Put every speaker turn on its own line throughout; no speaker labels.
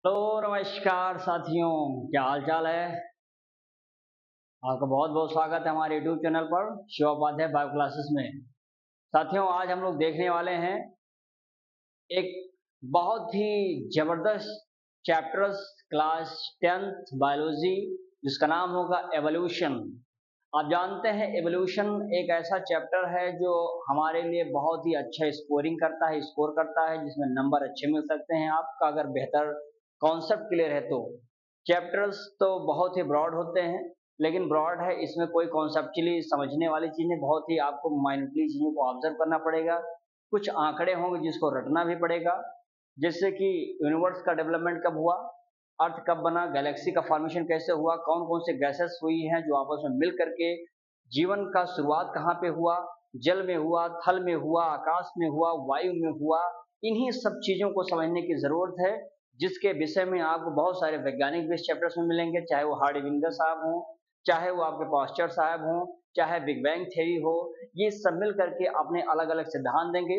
Hello नमस्कार साथियों, क्या हाल चाल है। आपका बहुत बहुत स्वागत है हमारे यूट्यूब चैनल पर शिव उपाध्याय बायो क्लासेस में। साथियों, आज हम लोग देखने वाले हैं एक बहुत ही जबरदस्त चैप्टर्स क्लास 10th बायोलॉजी, जिसका नाम होगा एवोल्यूशन। आप जानते हैं एवोल्यूशन एक ऐसा चैप्टर है जो हमारे लिए बहुत ही अच्छा स्कोरिंग करता है, स्कोर करता है, जिसमें नंबर अच्छे मिल सकते हैं आपका अगर बेहतर कॉन्सेप्ट क्लियर है तो। चैप्टर्स तो बहुत ही ब्रॉड होते हैं, लेकिन ब्रॉड है, इसमें कोई कॉन्सेप्चुअली समझने वाली चीजें बहुत ही आपको माइन्यूटली चीजों को ऑब्जर्व करना पड़ेगा। कुछ आंकड़े होंगे जिसको रटना भी पड़ेगा, जैसे कि यूनिवर्स का डेवलपमेंट कब हुआ, अर्थ कब बना, गैलेक्सी का फॉर्मेशन कैसे हुआ, कौन कौन से गैसेस हुई हैं जो आपस में मिल करके जीवन का शुरुआत कहाँ पे हुआ, जल में हुआ, थल में हुआ, आकाश में हुआ, वायु में हुआ। इन्हीं सब चीजों को समझने की जरूरत है, जिसके विषय में आपको बहुत सारे वैज्ञानिक भी इस चैप्टर्स में मिलेंगे, चाहे वो हार्डविंगर साहब हों, चाहे वो आपके पास्चर साहब हों, चाहे बिग बैंग थ्योरी हो। ये सब मिल करके अपने अलग अलग सिद्धांत देंगे।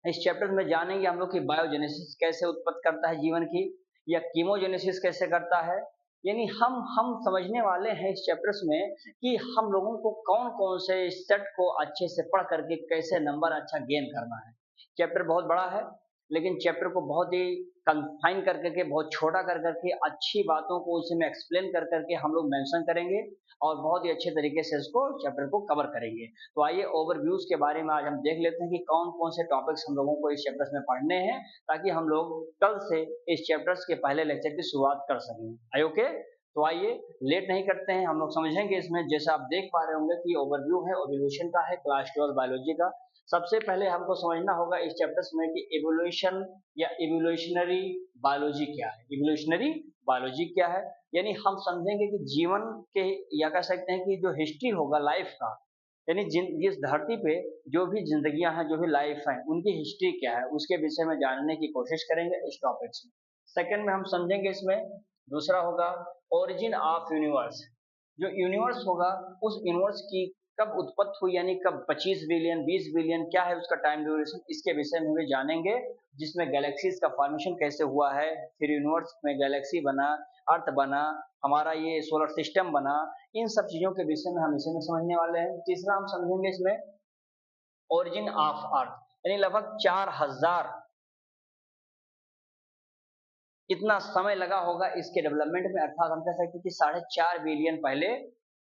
इस चैप्टर में जानेंगे हम लोग कि बायोजेनेसिस कैसे उत्पत्ति करता है जीवन की, या कीमोजेनेसिस कैसे करता है। यानी हम समझने वाले हैं इस चैप्टर्स में कि हम लोगों को कौन कौन से सेट को अच्छे से पढ़ करके कैसे नंबर अच्छा गेन करना है। चैप्टर बहुत बड़ा है, लेकिन चैप्टर को बहुत ही कंफाइन कर करके, बहुत छोटा कर करके, अच्छी बातों को उसमें एक्सप्लेन कर करके हम लोग मेंशन करेंगे और बहुत ही अच्छे तरीके से इसको चैप्टर को कवर करेंगे। तो आइए ओवरव्यूज के बारे में आज हम देख लेते हैं कि कौन कौन से टॉपिक्स हम लोगों को इस चैप्टर्स में पढ़ने हैं, ताकि हम लोग कल से इस चैप्टर्स के पहले लेक्चर की शुरुआत कर सकें। आई ओके। तो आइए लेट नहीं करते हैं, हम लोग समझेंगे इसमें। जैसे आप देख पा रहे होंगे कि ओवरव्यू है, एवोल्यूशन का है, क्लास 12 बायोलॉजी का। सबसे पहले हमको समझना होगा इस चैप्टर्स में कि एवोल्यूशन या इवोल्यूशनरी बायोलॉजी क्या है। इवोल्यूशनरी बायोलॉजी क्या है, यानी हम समझेंगे कि जीवन के, या कह सकते हैं कि जो हिस्ट्री होगा लाइफ का, यानी जिस धरती पे जो भी जिंदगियां हैं, जो भी लाइफ है, उनकी हिस्ट्री क्या है, उसके विषय में जानने की कोशिश करेंगे इस टॉपिक्स में। सेकंड में हम समझेंगे इसमें, दूसरा होगा ओरिजिन ऑफ यूनिवर्स। जो यूनिवर्स होगा, उस यूनिवर्स की कब उत्पत्ति हुई, यानी कब 25 बिलियन, 20 बिलियन, क्या है उसका टाइम ड्यूरेशन, इसके विषय में भी जानेंगे। जिसमें गैलेक्सीज का फॉर्मेशन कैसे हुआ है, फिर यूनिवर्स में गैलेक्सी बना, अर्थ बना, हमारा ये सोलर सिस्टम बना। इन सब चीजों के विषय में हम इसी में समझने वाले हैं। तीसरा हम समझेंगे इसमें ओरिजिन ऑफ अर्थ, यानी लगभग 4000 इतना समय लगा होगा इसके डेवलपमेंट में, अर्थात हम कह सकते हैं कि 4.5 बिलियन पहले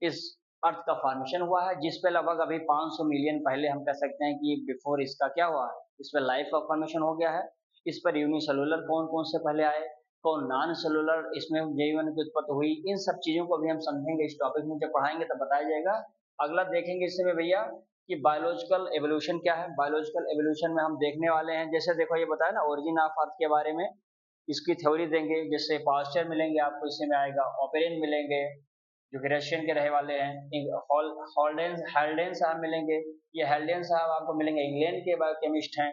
इस अर्थ का फॉर्मेशन हुआ है, जिस पे लगभग अभी 500 मिलियन पहले हम कह सकते हैं कि बिफोर इसका क्या हुआ है, इस पर लाइफ का फॉर्मेशन हो गया है। इस पर यूनिसेलुलर कौन कौन से पहले आए, कौन नॉन सेलुलर इसमें जीवन की उत्पत्ति हुई, इन सब चीजों को भी हम समझेंगे इस टॉपिक में, जब पढ़ाएंगे तब बताया जाएगा। अगला देखेंगे इसमें भैया कि बायोलॉजिकल एवोल्यूशन क्या है। बायोलॉजिकल एवोल्यूशन में हम देखने वाले हैं, जैसे देखो ये बताया ना ओरिजिन ऑफ अर्थ के बारे में, इसकी थ्योरी देंगे। जैसे पास्चर मिलेंगे आपको, इसमें आएगा ऑपेरिन मिलेंगे जो कि रशियन के रहे वाले हैं, हेल्डेन साहब मिलेंगे। ये हेल्डेन साहब आपको मिलेंगे, इंग्लैंड के बायोकेमिस्ट हैं।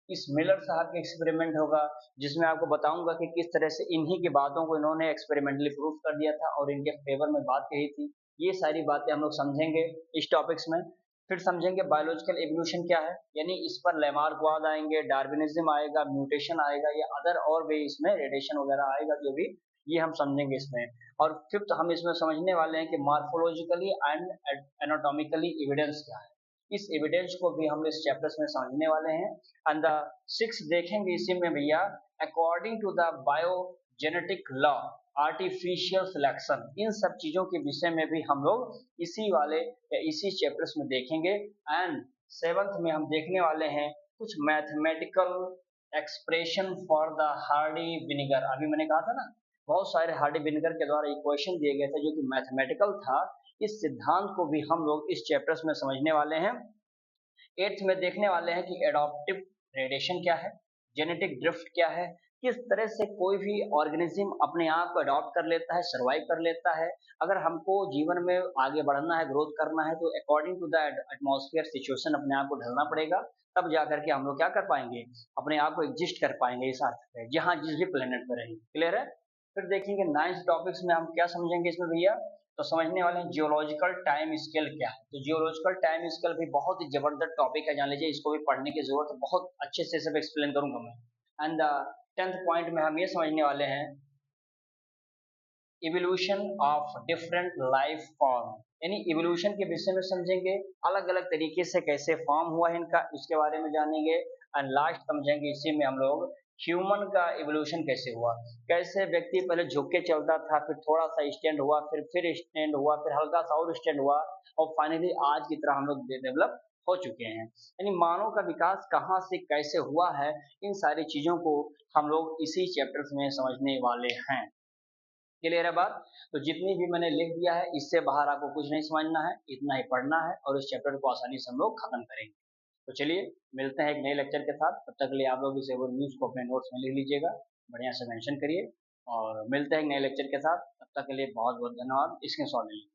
इस मिलर साहब के एक्सपेरिमेंट होगा, जिसमें आपको बताऊंगा कि किस तरह से इन्हीं की बातों को इन्होंने एक्सपेरिमेंटली प्रूफ कर दिया था और इनके फेवर में बात कही थी। ये सारी बातें हम लोग समझेंगे इस टॉपिक्स में। फिर समझेंगे बायोलॉजिकल एवोल्यूशन क्या है, यानी इस पर लेमार्कवाद आएंगे, डार्विनिज्म आएगा, म्यूटेशन आएगा, या अदर और भी इसमें रेडिएशन वगैरह आएगा, जो भी ये हम समझेंगे इसमें। और फिफ्थ हम इसमें समझने वाले हैं कि मॉर्फोलॉजिकली एंड एनाटॉमिकली एविडेंस क्या है। इस एविडेंस को भी हम इस चैप्टर्स में समझने वाले हैं। एंड द सिक्स देखेंगे इसी में भैया, according to the biogenetic law, artificial selection, इन सब चीजों के विषय में भी हम लोग इसी वाले या इसी चैप्टर्स में देखेंगे। एंड सेवंथ में हम देखने वाले हैं कुछ mathematical expression for the Hardy vinegar. अभी मैंने कहा था ना, बहुत सारे हार्डी विनेगर के द्वारा इक्वेशन दिए गए थे जो कि मैथमेटिकल था। इस सिद्धांत को भी हम लोग इस चैप्टर्स में समझने वाले हैं। एट्थ में देखने वाले हैं कि एडॉप्टिव रेडिएशन क्या है, जेनेटिक ड्रिफ्ट क्या है, किस तरह से कोई भी ऑर्गेनिज्म अपने आप को अडॉप्ट कर लेता है, सर्वाइव कर लेता है। अगर हमको जीवन में आगे बढ़ना है, ग्रोथ करना है, तो according to the atmosphere situation अपने आप को ढलना पड़ेगा। तब जाकर के हम लोग क्या कर पाएंगे, अपने आप को एग्जिस्ट कर पाएंगे इस अर्थ पे, जहाँ जिस भी प्लेनेट पे रहेंगे। क्लियर है। फिर देखेंगे नाइन्थ टॉपिक्स में हम क्या समझेंगे इसमें भैया, तो समझने वाले हैं जियोलॉजिकल टाइम स्केल क्या है। तो जियोलॉजिकल टाइम स्केल भी बहुत ही जबरदस्त टॉपिक है, जान लीजिए, इसको भी पढ़ने की जरूरत है, बहुत अच्छे से सब एक्सप्लेन करूंगा मैं। एंड द 10th पॉइंट में हम ये समझने वाले हैं evolution of different life form, यानी इवोल्यूशन के विषय में समझेंगे, अलग अलग तरीके से कैसे फॉर्म हुआ है इनका, इसके बारे में जानेंगे। एंड लास्ट समझेंगे इसी में हम लोग ह्यूमन का इवोल्यूशन कैसे हुआ, कैसे व्यक्ति पहले झुक के चलता था, फिर थोड़ा सा स्टैंड हुआ, फिर स्टैंड हुआ, फिर हल्का सा और स्टैंड हुआ, और फाइनली आज की तरह हम लोग डेवलप हो चुके हैं। यानी मानव का विकास कहाँ से कैसे हुआ है, इन सारी चीजों को हम लोग इसी चैप्टर्स में समझने वाले हैं। क्लियर है बात? तो जितनी भी मैंने लिख दिया है इससे बाहर आपको कुछ नहीं समझना है, इतना ही पढ़ना है और इस चैप्टर को आसानी से हम लोग खत्म करेंगे। तो चलिए मिलते हैं एक नए लेक्चर के साथ, तब तक के लिए आप लोग इसे न्यूज को अपने नोट्स में लिख लीजिएगा, बढ़िया से मेंशन करिए, और मिलते हैं एक नए लेक्चर के साथ। तब तक के लिए बहुत बहुत धन्यवाद। स्क्रीनशॉट ले लीजिए।